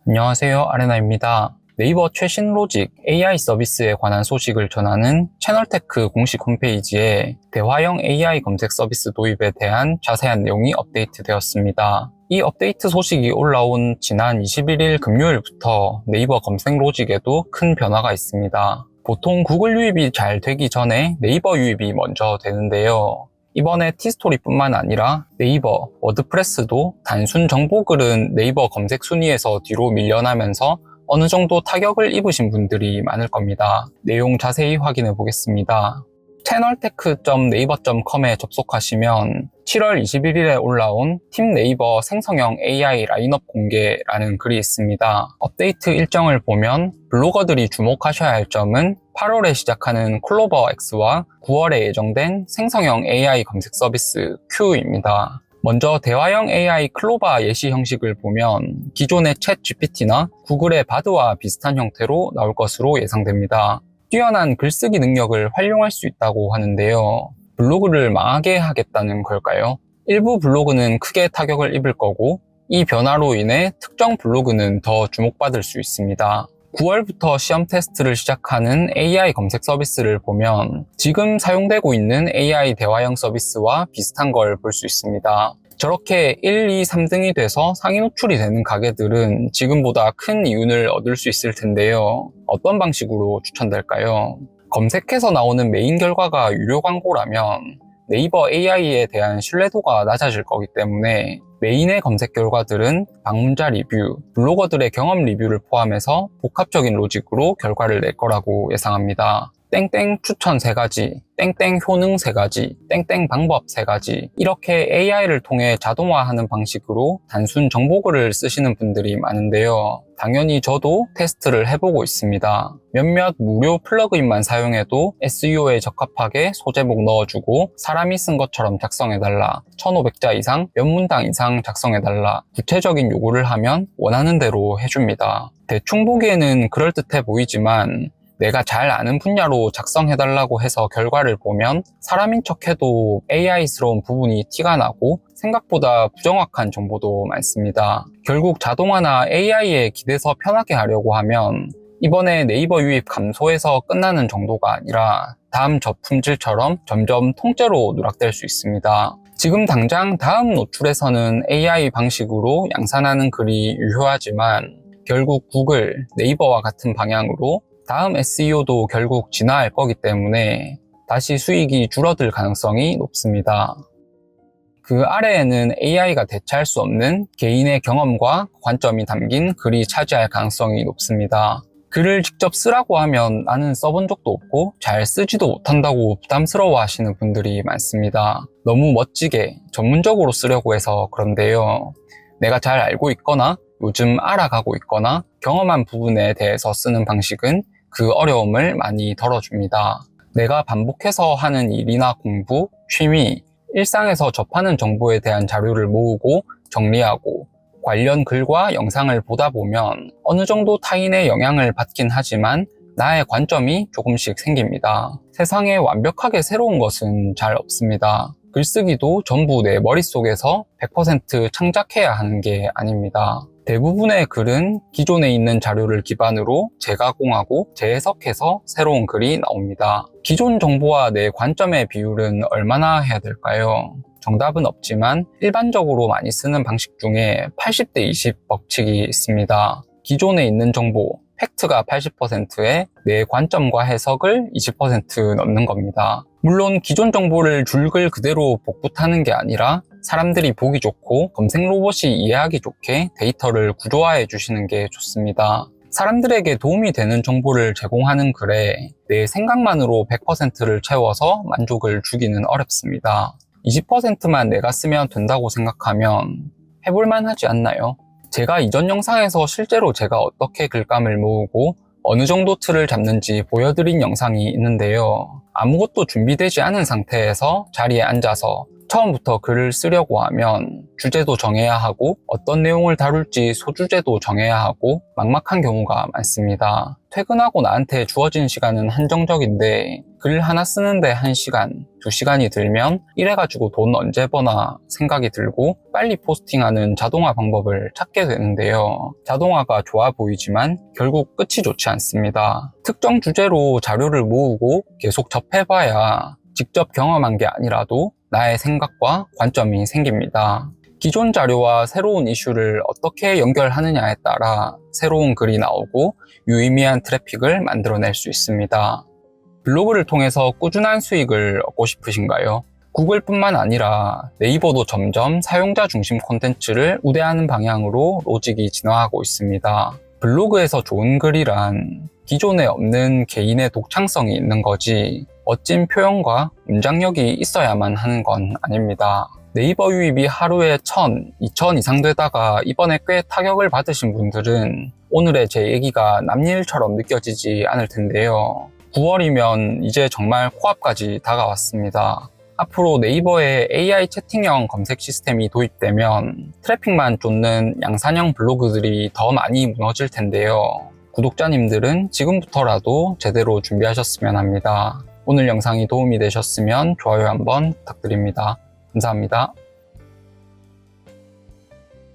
안녕하세요, 아레나입니다. 네이버 최신 로직 AI 서비스에 관한 소식을 전하는 채널테크 공식 홈페이지에 대화형 AI 검색 서비스 도입에 대한 자세한 내용이 업데이트되었습니다. 이 업데이트 소식이 올라온 지난 21일 금요일부터 네이버 검색 로직에도 큰 변화가 있습니다. 보통 구글 유입이 잘 되기 전에 네이버 유입이 먼저 되는데요. 이번에 티스토리뿐만 아니라 네이버, 워드프레스도 단순 정보글은 네이버 검색 순위에서 뒤로 밀려나면서 어느 정도 타격을 입으신 분들이 많을 겁니다. 내용 자세히 확인해 보겠습니다. 채널테크.네이버.com에 접속하시면 7월 21일에 올라온 팀 네이버 생성형 AI 라인업 공개라는 글이 있습니다. 업데이트 일정을 보면 블로거들이 주목하셔야 할 점은 8월에 시작하는 클로버 X와 9월에 예정된 생성형 AI 검색 서비스 Q입니다. 먼저 대화형 AI 클로바 예시 형식을 보면 기존의 챗 GPT나 구글의 바드와 비슷한 형태로 나올 것으로 예상됩니다. 뛰어난 글쓰기 능력을 활용할 수 있다고 하는데요. 블로그를 망하게 하겠다는 걸까요? 일부 블로그는 크게 타격을 입을 거고 이 변화로 인해 특정 블로그는 더 주목받을 수 있습니다. 9월부터 시험 테스트를 시작하는 AI 검색 서비스를 보면 지금 사용되고 있는 AI 대화형 서비스와 비슷한 걸 볼 수 있습니다. 저렇게 1, 2, 3등이 돼서 상위 노출이 되는 가게들은 지금보다 큰 이윤을 얻을 수 있을 텐데요. 어떤 방식으로 추천될까요? 검색해서 나오는 메인 결과가 유료 광고라면 네이버 AI에 대한 신뢰도가 낮아질 거기 때문에 메인의 검색 결과들은 방문자 리뷰, 블로거들의 경험 리뷰를 포함해서 복합적인 로직으로 결과를 낼 거라고 예상합니다. 땡땡 추천 3가지, 땡땡 효능 3가지, 땡땡 방법 3가지 이렇게 AI를 통해 자동화하는 방식으로 단순 정보글을 쓰시는 분들이 많은데요. 당연히 저도 테스트를 해보고 있습니다. 몇몇 무료 플러그인만 사용해도 SEO에 적합하게 소제목 넣어주고 사람이 쓴 것처럼 작성해달라, 1500자 이상, 몇 문당 이상 작성해달라 구체적인 요구를 하면 원하는 대로 해줍니다. 대충 보기에는 그럴듯해 보이지만 내가 잘 아는 분야로 작성해달라고 해서 결과를 보면 사람인 척해도 AI스러운 부분이 티가 나고 생각보다 부정확한 정보도 많습니다. 결국 자동화나 AI에 기대서 편하게 하려고 하면 이번에 네이버 유입 감소해서 끝나는 정도가 아니라 다음 저품질처럼 점점 통째로 누락될 수 있습니다. 지금 당장 다음 노출에서는 AI 방식으로 양산하는 글이 유효하지만 결국 구글, 네이버와 같은 방향으로 다음 SEO도 결국 진화할 거기 때문에 다시 수익이 줄어들 가능성이 높습니다. 그 아래에는 AI가 대체할 수 없는 개인의 경험과 관점이 담긴 글이 차지할 가능성이 높습니다. 글을 직접 쓰라고 하면 나는 써본 적도 없고 잘 쓰지도 못한다고 부담스러워 하시는 분들이 많습니다. 너무 멋지게 전문적으로 쓰려고 해서 그런데요. 내가 잘 알고 있거나 요즘 알아가고 있거나 경험한 부분에 대해서 쓰는 방식은 그 어려움을 많이 덜어줍니다. 내가 반복해서 하는 일이나 공부, 취미, 일상에서 접하는 정보에 대한 자료를 모으고 정리하고 관련 글과 영상을 보다 보면 어느 정도 타인의 영향을 받긴 하지만 나의 관점이 조금씩 생깁니다. 세상에 완벽하게 새로운 것은 잘 없습니다. 글쓰기도 전부 내 머릿속에서 100% 창작해야 하는 게 아닙니다. 대부분의 글은 기존에 있는 자료를 기반으로 재가공하고 재해석해서 새로운 글이 나옵니다. 기존 정보와 내 관점의 비율은 얼마나 해야 될까요? 정답은 없지만 일반적으로 많이 쓰는 방식 중에 80대 20 법칙이 있습니다. 기존에 있는 정보, 팩트가 80%에 내 관점과 해석을 20% 넣는 겁니다. 물론 기존 정보를 줄글 그대로 복붙하는 게 아니라 사람들이 보기 좋고 검색 로봇이 이해하기 좋게 데이터를 구조화해 주시는 게 좋습니다. 사람들에게 도움이 되는 정보를 제공하는 글에 내 생각만으로 100%를 채워서 만족을 주기는 어렵습니다. 20%만 내가 쓰면 된다고 생각하면 해볼만 하지 않나요? 제가 이전 영상에서 실제로 제가 어떻게 글감을 모으고 어느 정도 틀을 잡는지 보여드린 영상이 있는데요. 아무것도 준비되지 않은 상태에서 자리에 앉아서 처음부터 글을 쓰려고 하면 주제도 정해야 하고 어떤 내용을 다룰지 소주제도 정해야 하고 막막한 경우가 많습니다. 퇴근하고 나한테 주어진 시간은 한정적인데 글 하나 쓰는데 1시간, 2시간이 들면 이래가지고 돈 언제 버나 생각이 들고 빨리 포스팅하는 자동화 방법을 찾게 되는데요. 자동화가 좋아 보이지만 결국 끝이 좋지 않습니다. 특정 주제로 자료를 모으고 계속 접해봐야 직접 경험한 게 아니라도 나의 생각과 관점이 생깁니다. 기존 자료와 새로운 이슈를 어떻게 연결하느냐에 따라 새로운 글이 나오고 유의미한 트래픽을 만들어낼 수 있습니다. 블로그를 통해서 꾸준한 수익을 얻고 싶으신가요? 구글뿐만 아니라 네이버도 점점 사용자 중심 콘텐츠를 우대하는 방향으로 로직이 진화하고 있습니다. 블로그에서 좋은 글이란 기존에 없는 개인의 독창성이 있는 거지 멋진 표현과 문장력이 있어야만 하는 건 아닙니다. 네이버 유입이 하루에 1000, 2000 이상 되다가 이번에 꽤 타격을 받으신 분들은 오늘의 제 얘기가 남일처럼 느껴지지 않을 텐데요. 9월이면 이제 정말 코앞까지 다가왔습니다. 앞으로 네이버에 AI 채팅형 검색 시스템이 도입되면 트래픽만 쫓는 양산형 블로그들이 더 많이 무너질 텐데요. 구독자님들은 지금부터라도 제대로 준비하셨으면 합니다. 오늘 영상이 도움이 되셨으면 좋아요 한번 부탁드립니다. 감사합니다.